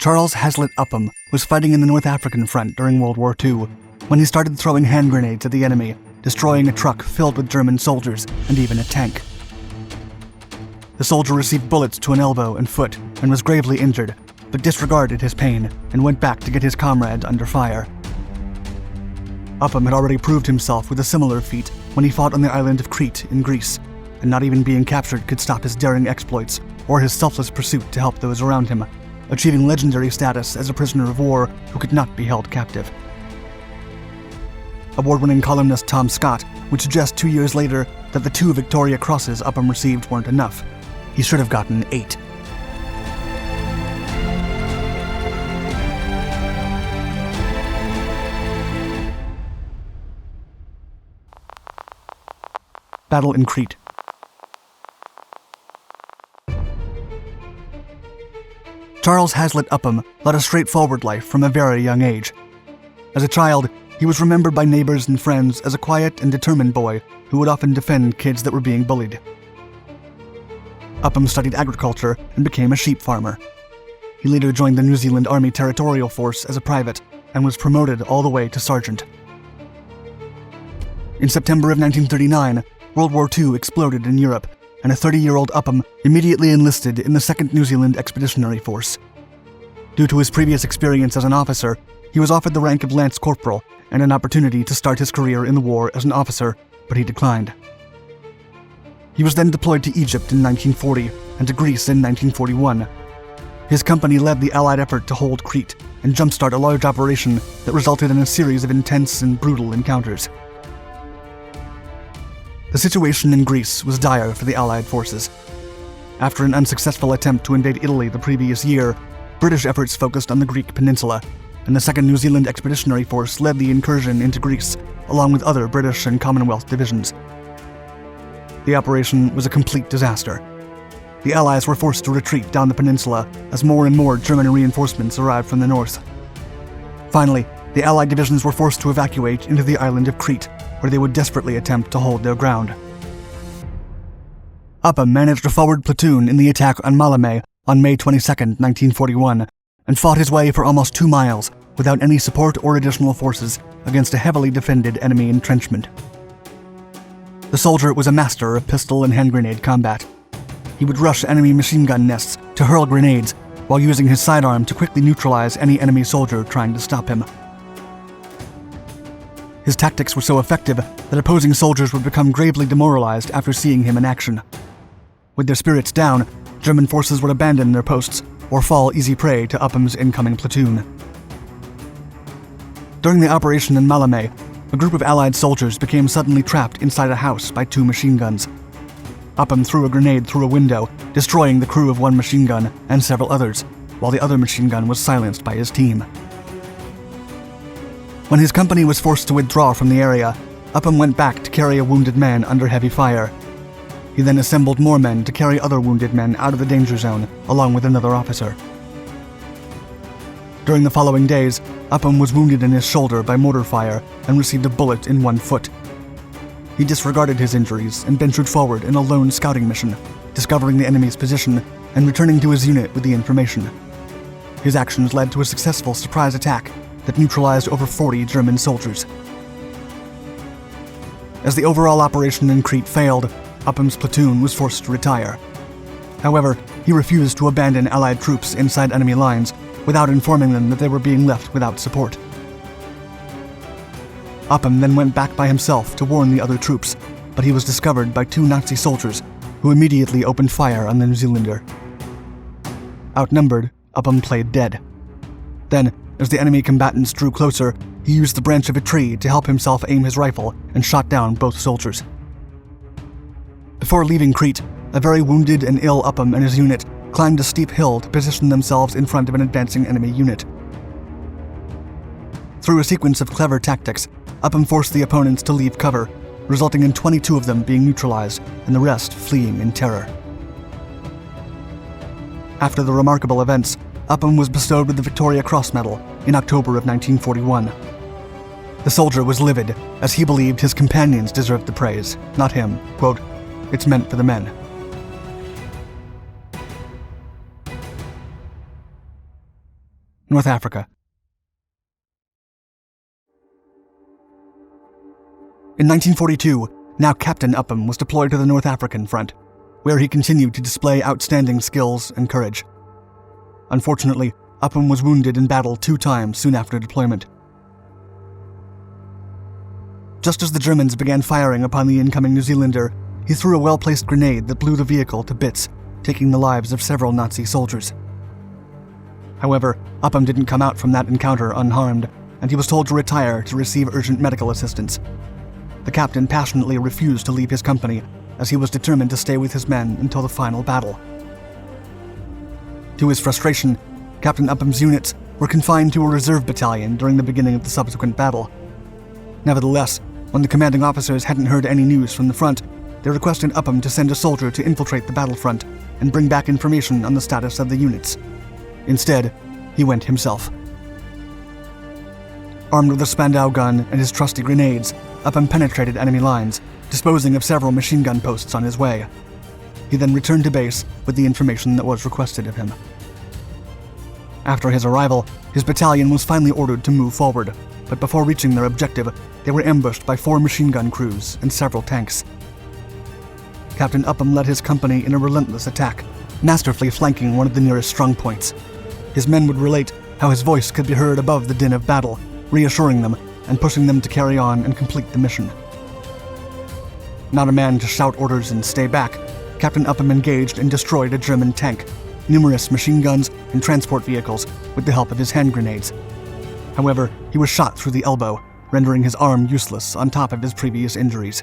Charles Hazlitt Upham was fighting in the North African front during World War II when he started throwing hand grenades at the enemy, destroying a truck filled with German soldiers and even a tank. The soldier received bullets to an elbow and foot and was gravely injured, but disregarded his pain and went back to get his comrades under fire. Upham had already proved himself with a similar feat when he fought on the island of Crete in Greece, and not even being captured could stop his daring exploits or his selfless pursuit to help those around him, achieving legendary status as a prisoner of war who could not be held captive. Award-winning columnist Tom Scott would suggest 2 years later that the 2 Victoria Crosses Upham received weren't enough. He should have gotten 8. Battle in Crete. Charles Hazlitt Upham led a straightforward life from a very young age. As a child, he was remembered by neighbors and friends as a quiet and determined boy who would often defend kids that were being bullied. Upham studied agriculture and became a sheep farmer. He later joined the New Zealand Army Territorial Force as a private and was promoted all the way to sergeant. In September of 1939, World War II exploded in Europe, and a 30-year-old Upham immediately enlisted in the 2nd New Zealand Expeditionary Force. Due to his previous experience as an officer, he was offered the rank of Lance Corporal and an opportunity to start his career in the war as an officer, but he declined. He was then deployed to Egypt in 1940 and to Greece in 1941. His company led the Allied effort to hold Crete and jumpstart a large operation that resulted in a series of intense and brutal encounters. The situation in Greece was dire for the Allied forces. After an unsuccessful attempt to invade Italy the previous year, British efforts focused on the Greek peninsula, and the 2nd New Zealand Expeditionary Force led the incursion into Greece, along with other British and Commonwealth divisions. The operation was a complete disaster. The Allies were forced to retreat down the peninsula as more and more German reinforcements arrived from the north. Finally, the Allied divisions were forced to evacuate into the island of Crete, where they would desperately attempt to hold their ground. Upham managed a forward platoon in the attack on Malame on May 22, 1941, and fought his way for almost 2 miles without any support or additional forces against a heavily defended enemy entrenchment. The soldier was a master of pistol and hand grenade combat. He would rush enemy machine gun nests to hurl grenades while using his sidearm to quickly neutralize any enemy soldier trying to stop him. His tactics were so effective that opposing soldiers would become gravely demoralized after seeing him in action. With their spirits down, German forces would abandon their posts or fall easy prey to Upham's incoming platoon. During the operation in Malame, a group of Allied soldiers became suddenly trapped inside a house by 2 machine guns. Upham threw a grenade through a window, destroying the crew of 1 machine gun and several others, while the other machine gun was silenced by his team. When his company was forced to withdraw from the area, Upham went back to carry a wounded man under heavy fire. He then assembled more men to carry other wounded men out of the danger zone, along with another officer. During the following days, Upham was wounded in his shoulder by mortar fire and received a bullet in 1 foot. He disregarded his injuries and ventured forward in a lone scouting mission, discovering the enemy's position and returning to his unit with the information. His actions led to a successful surprise attack that neutralized over 40 German soldiers. As the overall operation in Crete failed, Upham's platoon was forced to retire. However, he refused to abandon Allied troops inside enemy lines without informing them that they were being left without support. Upham then went back by himself to warn the other troops, but he was discovered by 2 Nazi soldiers who immediately opened fire on the New Zealander. Outnumbered, Upham played dead. Then, as the enemy combatants drew closer, he used the branch of a tree to help himself aim his rifle and shot down both soldiers. Before leaving Crete, a very wounded and ill Upham and his unit climbed a steep hill to position themselves in front of an advancing enemy unit. Through a sequence of clever tactics, Upham forced the opponents to leave cover, resulting in 22 of them being neutralized and the rest fleeing in terror. After the remarkable events, Upham was bestowed with the Victoria Cross Medal in October of 1941. The soldier was livid, as he believed his companions deserved the praise, not him. Quote, "It's meant for the men." North Africa. In 1942, now Captain Upham was deployed to the North African front, where he continued to display outstanding skills and courage. Unfortunately, Upham was wounded in battle 2 times soon after deployment. Just as the Germans began firing upon the incoming New Zealander, he threw a well-placed grenade that blew the vehicle to bits, taking the lives of several Nazi soldiers. However, Upham didn't come out from that encounter unharmed, and he was told to retire to receive urgent medical assistance. The captain passionately refused to leave his company, as he was determined to stay with his men until the final battle. To his frustration, Captain Upham's units were confined to a reserve battalion during the beginning of the subsequent battle. Nevertheless, when the commanding officers hadn't heard any news from the front, they requested Upham to send a soldier to infiltrate the battlefront and bring back information on the status of the units. Instead, he went himself. Armed with a Spandau gun and his trusty grenades, Upham penetrated enemy lines, disposing of several machine gun posts on his way. He then returned to base with the information that was requested of him. After his arrival, his battalion was finally ordered to move forward, but before reaching their objective, they were ambushed by 4 machine gun crews and several tanks. Captain Upham led his company in a relentless attack, masterfully flanking one of the nearest strong points. His men would relate how his voice could be heard above the din of battle, reassuring them and pushing them to carry on and complete the mission. Not a man to shout orders and stay back, Captain Upham engaged and destroyed a German tank, numerous machine guns, and transport vehicles with the help of his hand grenades. However, he was shot through the elbow, rendering his arm useless on top of his previous injuries.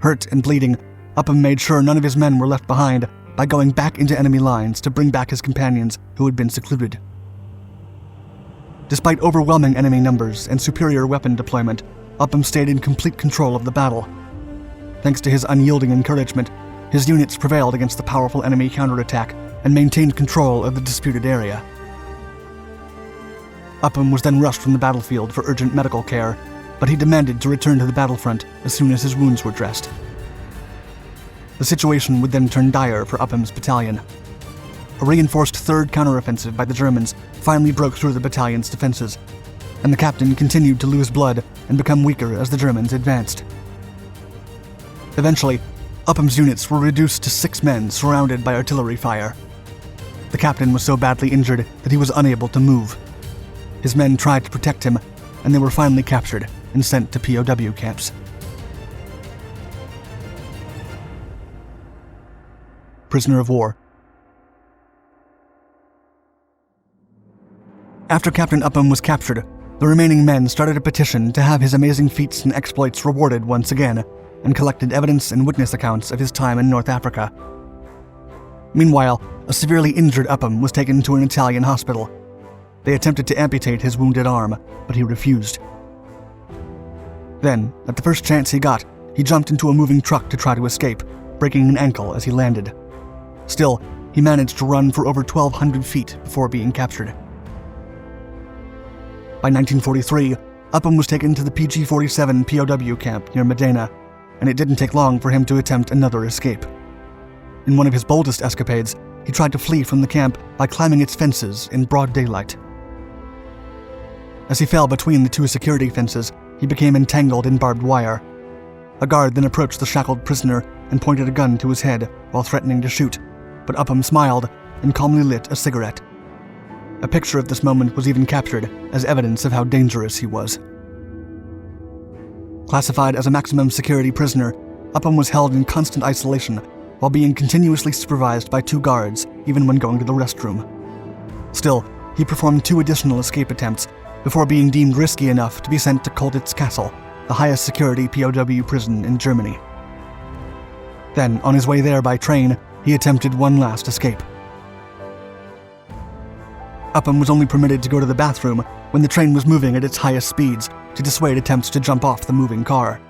Hurt and bleeding, Upham made sure none of his men were left behind by going back into enemy lines to bring back his companions who had been secluded. Despite overwhelming enemy numbers and superior weapon deployment, Upham stayed in complete control of the battle. Thanks to his unyielding encouragement, his units prevailed against the powerful enemy counterattack and maintained control of the disputed area. Upham was then rushed from the battlefield for urgent medical care, but he demanded to return to the battlefront as soon as his wounds were dressed. The situation would then turn dire for Upham's battalion. A reinforced 3rd counteroffensive by the Germans finally broke through the battalion's defenses, and the captain continued to lose blood and become weaker as the Germans advanced. Eventually, Upham's units were reduced to 6 men surrounded by artillery fire. The captain was so badly injured that he was unable to move. His men tried to protect him, and they were finally captured and sent to POW camps. Prisoner of war. After Captain Upham was captured, the remaining men started a petition to have his amazing feats and exploits rewarded once again, and collected evidence and witness accounts of his time in North Africa. Meanwhile, a severely injured Upham was taken to an Italian hospital. They attempted to amputate his wounded arm, but he refused. Then, at the first chance he got, he jumped into a moving truck to try to escape, breaking an ankle as he landed. Still, he managed to run for over 1,200 feet before being captured. By 1943, Upham was taken to the PG-47 POW camp near Medina, and it didn't take long for him to attempt another escape. In one of his boldest escapades, he tried to flee from the camp by climbing its fences in broad daylight. As he fell between the 2 security fences, he became entangled in barbed wire. A guard then approached the shackled prisoner and pointed a gun to his head while threatening to shoot, but Upham smiled and calmly lit a cigarette. A picture of this moment was even captured as evidence of how dangerous he was. Classified as a maximum security prisoner, Upham was held in constant isolation while being continuously supervised by 2 guards, even when going to the restroom. Still, he performed 2 additional escape attempts before being deemed risky enough to be sent to Kolditz Castle, the highest security POW prison in Germany. Then, on his way there by train, he attempted one last escape. Upham was only permitted to go to the bathroom when the train was moving at its highest speeds to dissuade attempts to jump off the moving car.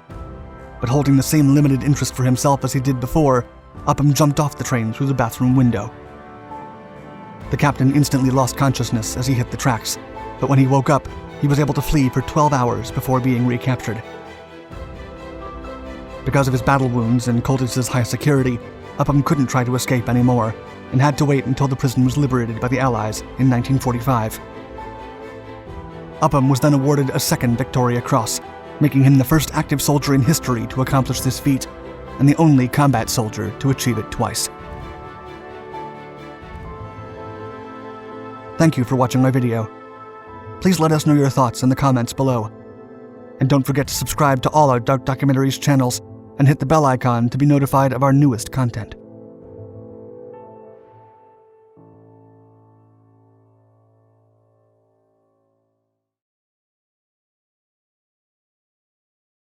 But holding the same limited interest for himself as he did before, Upham jumped off the train through the bathroom window. The captain instantly lost consciousness as he hit the tracks, but when he woke up, he was able to flee for 12 hours before being recaptured. Because of his battle wounds and Kolditz's high security, Upham couldn't try to escape anymore, and had to wait until the prison was liberated by the Allies in 1945. Upham was then awarded a second Victoria Cross, making him the first active soldier in history to accomplish this feat, and the only combat soldier to achieve it twice. Thank you for watching my video. Please let us know your thoughts in the comments below. And don't forget to subscribe to all our Dark Documentaries channels and hit the bell icon to be notified of our newest content.